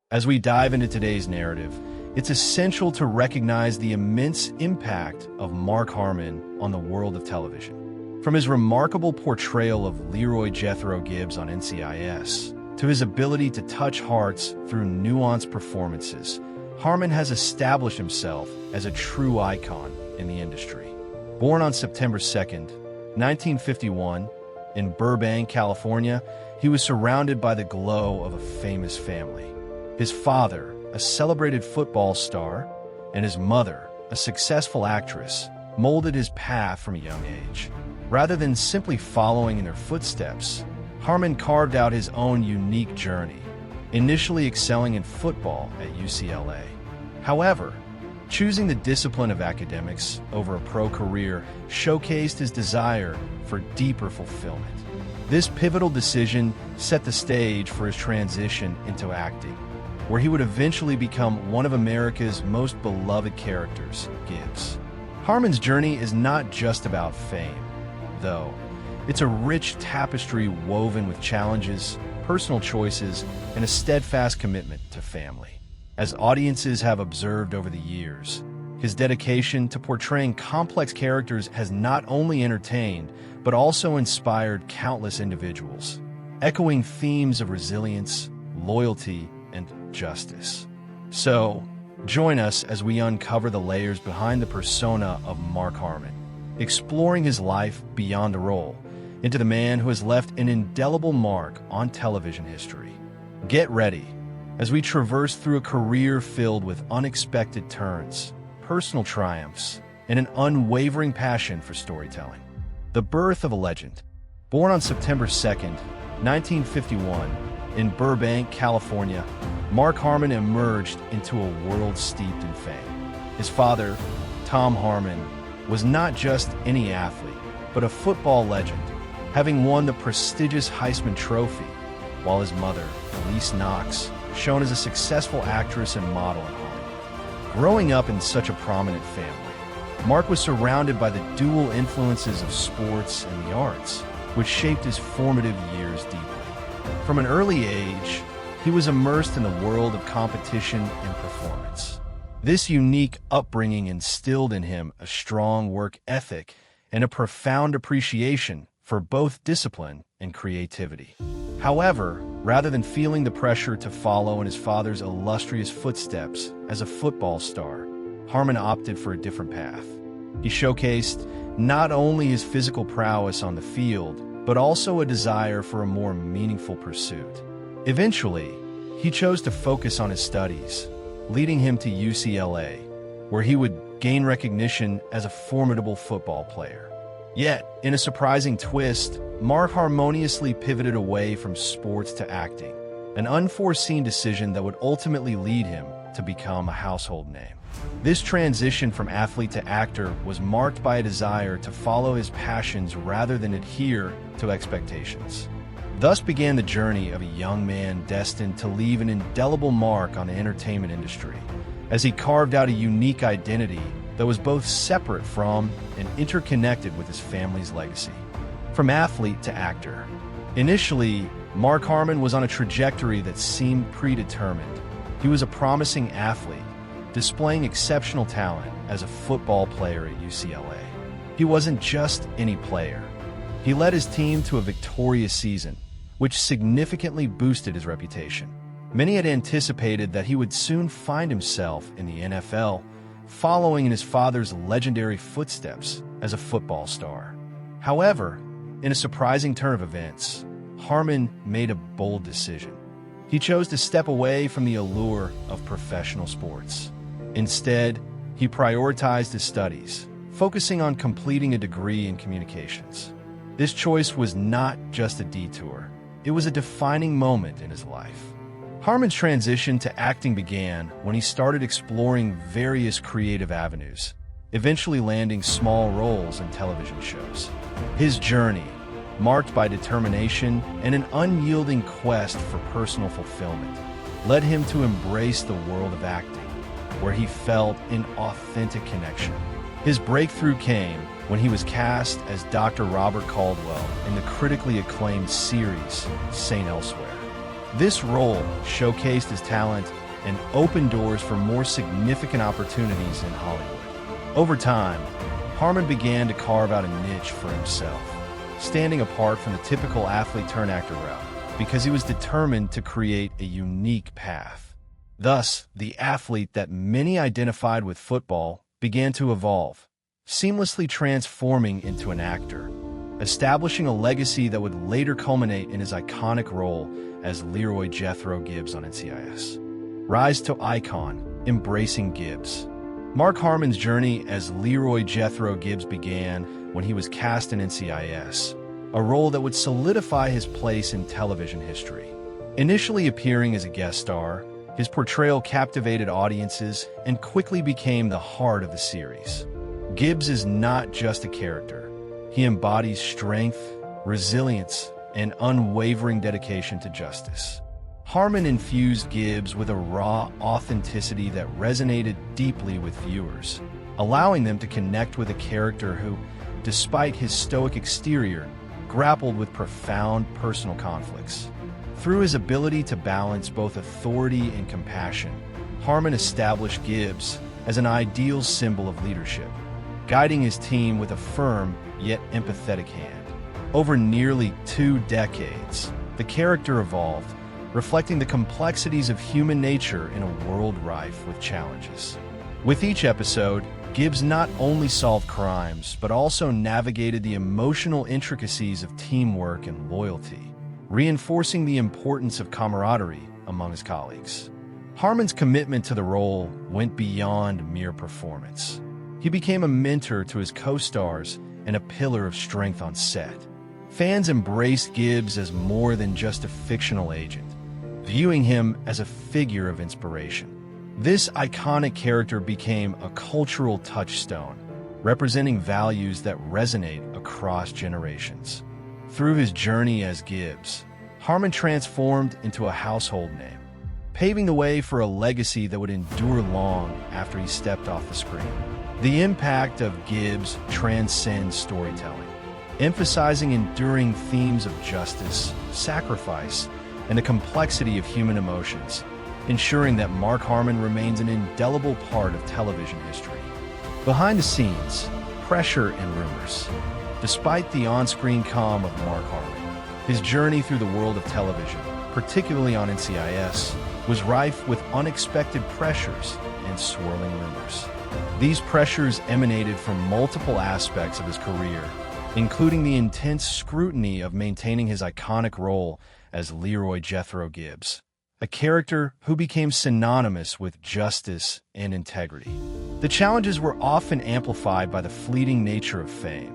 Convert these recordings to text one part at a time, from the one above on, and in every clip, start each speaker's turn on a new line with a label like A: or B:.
A: As we dive into today's narrative, it's essential to recognize the immense impact of Mark Harmon on the world of television. From his remarkable portrayal of Leroy Jethro Gibbs on NCIS, to his ability to touch hearts through nuanced performances, Harmon has established himself as a true icon in the industry. Born on September 2nd, 1951, in Burbank, California, he was surrounded by the glow of a famous family. His father, a celebrated football star, and his mother, a successful actress, molded his path from a young age. Rather than simply following in their footsteps, Harmon carved out his own unique journey, initially excelling in football at UCLA. However, choosing the discipline of academics over a pro career showcased his desire for deeper fulfillment. This pivotal decision set the stage for his transition into acting, where he would eventually become one of America's most beloved characters, Gibbs. Harmon's journey is not just about fame, though. It's a rich tapestry woven with challenges, personal choices, and a steadfast commitment to family. As audiences have observed over the years, his dedication to portraying complex characters has not only entertained, but also inspired countless individuals, echoing themes of resilience, loyalty, and justice. So, join us as we uncover the layers behind the persona of Mark Harmon, exploring his life beyond the role, into the man who has left an indelible mark on television history. Get ready as we traverse through a career filled with unexpected turns, personal triumphs, and an unwavering passion for storytelling. The birth of a legend. Born on September 2nd, 1951, in Burbank, California, Mark Harmon emerged into a world steeped in fame. His father, Tom Harmon, was not just any athlete, but a football legend, having won the prestigious Heisman Trophy, while his mother, Elise Knox, shone as a successful actress and model in Hollywood. Growing up in such a prominent family, Mark was surrounded by the dual influences of sports and the arts, which shaped his formative years deeply. From an early age, he was immersed in the world of competition and performance. This unique upbringing instilled in him a strong work ethic and a profound appreciation for both discipline and creativity. However, rather than feeling the pressure to follow in his father's illustrious footsteps as a football star, Harmon opted for a different path. He showcased not only his physical prowess on the field, but also a desire for a more meaningful pursuit. Eventually, he chose to focus on his studies, leading him to UCLA, where he would gain recognition as a formidable football player. Yet, in a surprising twist, Mark harmoniously pivoted away from sports to acting, an unforeseen decision that would ultimately lead him to become a household name. This transition from athlete to actor was marked by a desire to follow his passions rather than adhere to expectations. Thus began the journey of a young man destined to leave an indelible mark on the entertainment industry, as he carved out a unique identity that was both separate from and interconnected with his family's legacy. From athlete to actor. Initially, Mark Harmon was on a trajectory that seemed predetermined. He was a promising athlete, displaying exceptional talent as a football player at UCLA. He wasn't just any player. He led his team to a victorious season, which significantly boosted his reputation. Many had anticipated that he would soon find himself in the NFL, following in his father's legendary footsteps as a football star. However, in a surprising turn of events, Harmon made a bold decision. He chose to step away from the allure of professional sports. Instead, he prioritized his studies, focusing on completing a degree in communications. This choice was not just a detour. It was a defining moment in his life. Harmon's transition to acting began when he started exploring various creative avenues, eventually landing small roles in television shows. His journey, marked by determination and an unyielding quest for personal fulfillment, led him to embrace the world of acting, where he felt an authentic connection. His breakthrough came when he was cast as Dr. Robert Caldwell in the critically acclaimed series St. Elsewhere. This role showcased his talent and opened doors for more significant opportunities in Hollywood. Over time, Harmon began to carve out a niche for himself, standing apart from the typical athlete-turned-actor route because he was determined to create a unique path. Thus, the athlete that many identified with football began to evolve, seamlessly transforming into an actor, establishing a legacy that would later culminate in his iconic role as Leroy Jethro Gibbs on NCIS. Rise to icon, embracing Gibbs. Mark Harmon's journey as Leroy Jethro Gibbs began when he was cast in NCIS, a role that would solidify his place in television history. Initially appearing as a guest star, his portrayal captivated audiences and quickly became the heart of the series. Gibbs is not just a character. He embodies strength, resilience, and unwavering dedication to justice. Harmon infused Gibbs with a raw authenticity that resonated deeply with viewers, allowing them to connect with a character who, despite his stoic exterior, grappled with profound personal conflicts. Through his ability to balance both authority and compassion, Harmon established Gibbs as an ideal symbol of leadership, guiding his team with a firm yet empathetic hand. Over nearly 2 decades, the character evolved, reflecting the complexities of human nature in a world rife with challenges. With each episode, Gibbs not only solved crimes, but also navigated the emotional intricacies of teamwork and loyalty, reinforcing the importance of camaraderie among his colleagues. Harmon's commitment to the role went beyond mere performance. He became a mentor to his co-stars and a pillar of strength on set. Fans embraced Gibbs as more than just a fictional agent, viewing him as a figure of inspiration. This iconic character became a cultural touchstone, representing values that resonate across generations. Through his journey as Gibbs, Harmon transformed into a household name, paving the way for a legacy that would endure long after he stepped off the screen. The impact of Gibbs transcends storytelling, emphasizing enduring themes of justice, sacrifice, and the complexity of human emotions, ensuring that Mark Harmon remains an indelible part of television history. Behind the scenes, pressure and rumors. Despite the on-screen calm of Mark Harmon, his journey through the world of television, particularly on NCIS, was rife with unexpected pressures and swirling rumors. These pressures emanated from multiple aspects of his career, including the intense scrutiny of maintaining his iconic role as Leroy Jethro Gibbs, a character who became synonymous with justice and integrity. The challenges were often amplified by the fleeting nature of fame,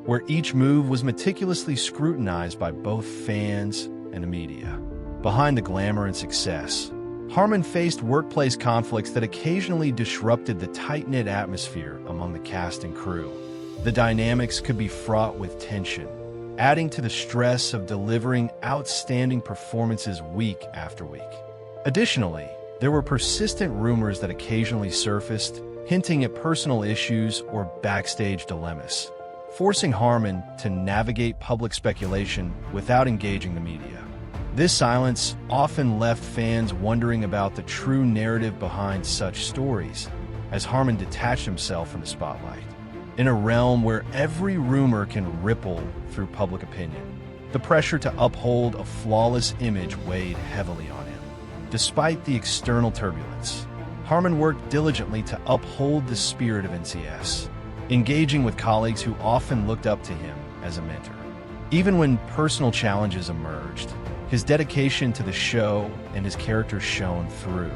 A: where each move was meticulously scrutinized by both fans and the media. Behind the glamour and success, Harmon faced workplace conflicts that occasionally disrupted the tight-knit atmosphere among the cast and crew. The dynamics could be fraught with tension, adding to the stress of delivering outstanding performances week after week. Additionally, there were persistent rumors that occasionally surfaced, hinting at personal issues or backstage dilemmas, forcing Harmon to navigate public speculation without engaging the media. This silence often left fans wondering about the true narrative behind such stories, as Harmon detached himself from the spotlight. In a realm where every rumor can ripple through public opinion, the pressure to uphold a flawless image weighed heavily on him. Despite the external turbulence, Harmon worked diligently to uphold the spirit of NCIS, engaging with colleagues who often looked up to him as a mentor. Even when personal challenges emerged, his dedication to the show and his character shone through.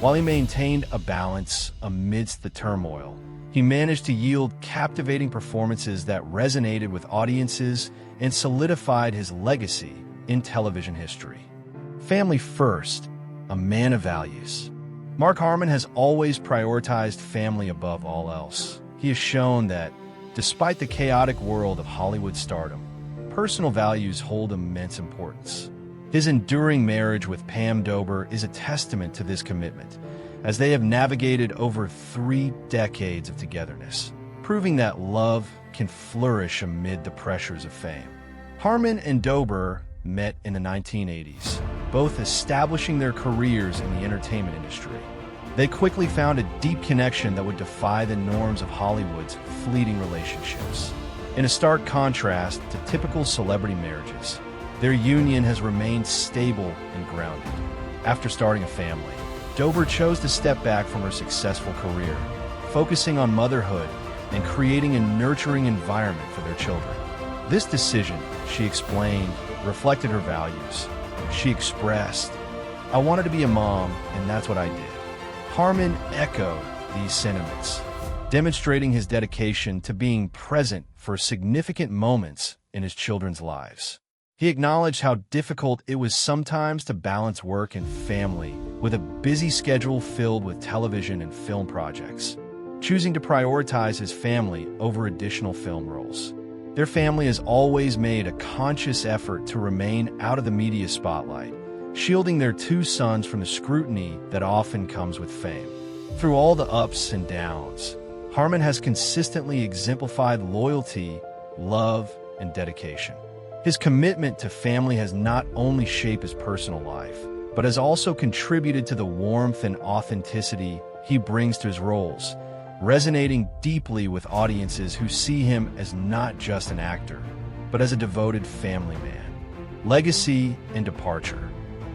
A: While he maintained a balance amidst the turmoil, he managed to yield captivating performances that resonated with audiences and solidified his legacy in television history. Family first, a man of values. Mark Harmon has always prioritized family above all else. He has shown that, despite the chaotic world of Hollywood stardom, personal values hold immense importance. His enduring marriage with Pam Dober is a testament to this commitment, as they have navigated over 3 decades of togetherness, proving that love can flourish amid the pressures of fame. Harmon and Dober met in the 1980s, both establishing their careers in the entertainment industry. They quickly found a deep connection that would defy the norms of Hollywood's fleeting relationships. In a stark contrast to typical celebrity marriages, their union has remained stable and grounded. After starting a family, Dober chose to step back from her successful career, focusing on motherhood and creating a nurturing environment for their children. This decision, she explained, reflected her values. She expressed, "I wanted to be a mom, and that's what I did." Harmon echoed these sentiments, demonstrating his dedication to being present for significant moments in his children's lives. He acknowledged how difficult it was sometimes to balance work and family with a busy schedule filled with television and film projects, choosing to prioritize his family over additional film roles. Their family has always made a conscious effort to remain out of the media spotlight, shielding their two sons from the scrutiny that often comes with fame. Through all the ups and downs, Harmon has consistently exemplified loyalty, love, and dedication. His commitment to family has not only shaped his personal life, but has also contributed to the warmth and authenticity he brings to his roles, resonating deeply with audiences who see him as not just an actor, but as a devoted family man. Legacy and departure.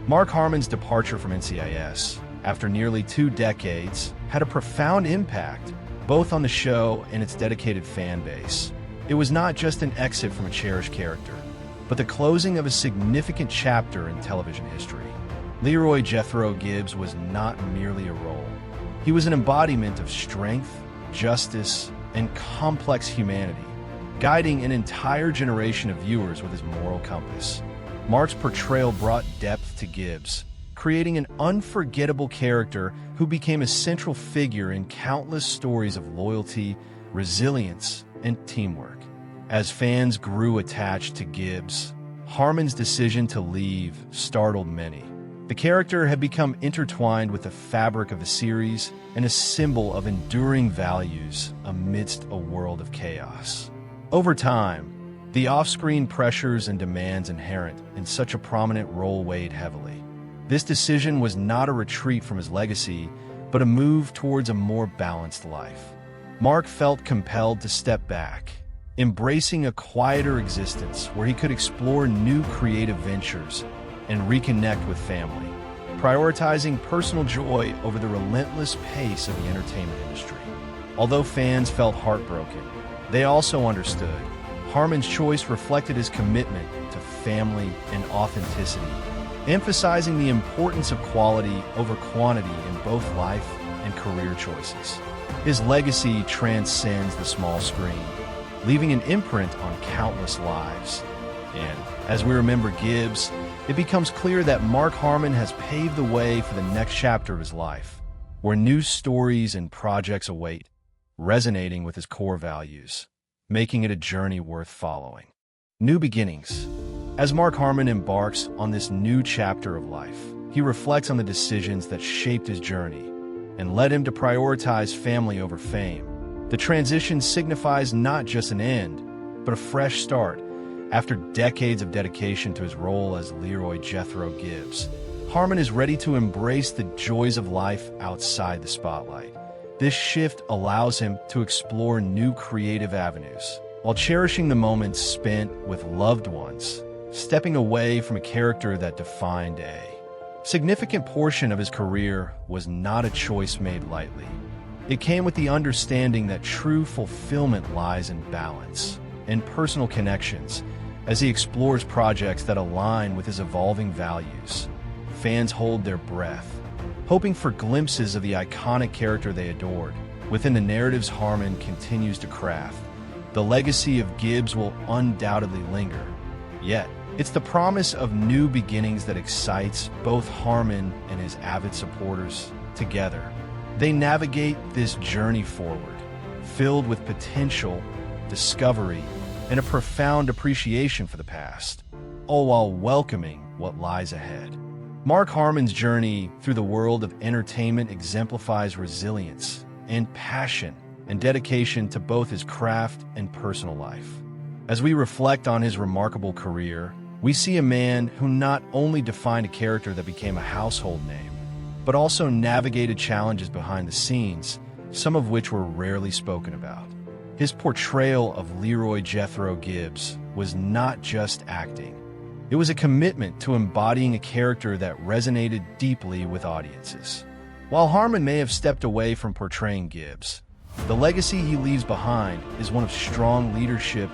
A: Mark Harmon's departure from NCIS, after nearly 2 decades, had a profound impact both on the show and its dedicated fan base. It was not just an exit from a cherished character, but the closing of a significant chapter in television history. Leroy Jethro Gibbs was not merely a role. He was an embodiment of strength, justice, and complex humanity, guiding an entire generation of viewers with his moral compass. Mark's portrayal brought depth to Gibbs, creating an unforgettable character who became a central figure in countless stories of loyalty, resilience, and teamwork. As fans grew attached to Gibbs, Harmon's decision to leave startled many. The character had become intertwined with the fabric of the series and a symbol of enduring values amidst a world of chaos. Over time, the off-screen pressures and demands inherent in such a prominent role weighed heavily. This decision was not a retreat from his legacy, but a move towards a more balanced life. Mark felt compelled to step back, embracing a quieter existence where he could explore new creative ventures and reconnect with family, prioritizing personal joy over the relentless pace of the entertainment industry. Although fans felt heartbroken, they also understood. Harmon's choice reflected his commitment to family and authenticity, emphasizing the importance of quality over quantity in both life and career choices. His legacy transcends the small screen, leaving an imprint on countless lives. And as we remember Gibbs, it becomes clear that Mark Harmon has paved the way for the next chapter of his life, where new stories and projects await, resonating with his core values, making it a journey worth following. New beginnings. As Mark Harmon embarks on this new chapter of life, he reflects on the decisions that shaped his journey and led him to prioritize family over fame. The transition signifies not just an end, but a fresh start. After decades of dedication to his role as Leroy Jethro Gibbs, Harmon is ready to embrace the joys of life outside the spotlight. This shift allows him to explore new creative avenues, while cherishing the moments spent with loved ones, stepping away from a character that defined a significant portion of his career was not a choice made lightly. It came with the understanding that true fulfillment lies in balance and personal connections as he explores projects that align with his evolving values. Fans hold their breath, hoping for glimpses of the iconic character they adored. Within the narratives Harmon continues to craft, the legacy of Gibbs will undoubtedly linger. Yet, it's the promise of new beginnings that excites both Harmon and his avid supporters. Together, they navigate this journey forward, filled with potential, discovery, and a profound appreciation for the past, all while welcoming what lies ahead. Mark Harmon's journey through the world of entertainment exemplifies resilience and passion and dedication to both his craft and personal life. As we reflect on his remarkable career, We see a man who not only defined a character that became a household name, but also navigated challenges behind the scenes, some of which were rarely spoken about. His portrayal of Leroy Jethro Gibbs was not just acting. It was a commitment to embodying a character that resonated deeply with audiences. While Harmon may have stepped away from portraying Gibbs, the legacy he leaves behind is one of strong leadership,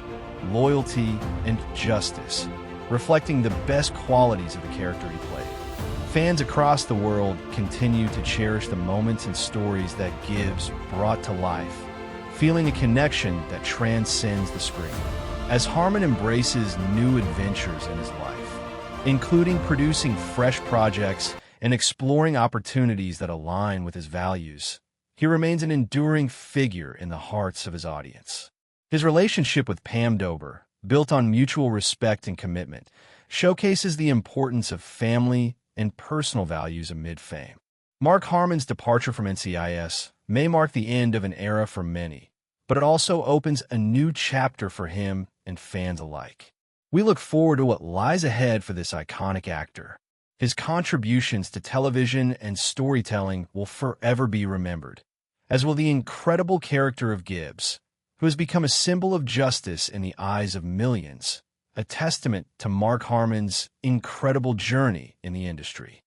A: loyalty, and justice, reflecting the best qualities of the character he played. Fans across the world continue to cherish the moments and stories that Gibbs brought to life, feeling a connection that transcends the screen. As Harmon embraces new adventures in his life, including producing fresh projects and exploring opportunities that align with his values, he remains an enduring figure in the hearts of his audience. His relationship with Pam Dober, built on mutual respect and commitment, showcases the importance of family and personal values amid fame. Mark Harmon's departure from NCIS may mark the end of an era for many, but it also opens a new chapter for him and fans alike. We look forward to what lies ahead for this iconic actor. His contributions to television and storytelling will forever be remembered, as will the incredible character of Gibbs, who has become a symbol of justice in the eyes of millions, a testament to Mark Harmon's incredible journey in the industry.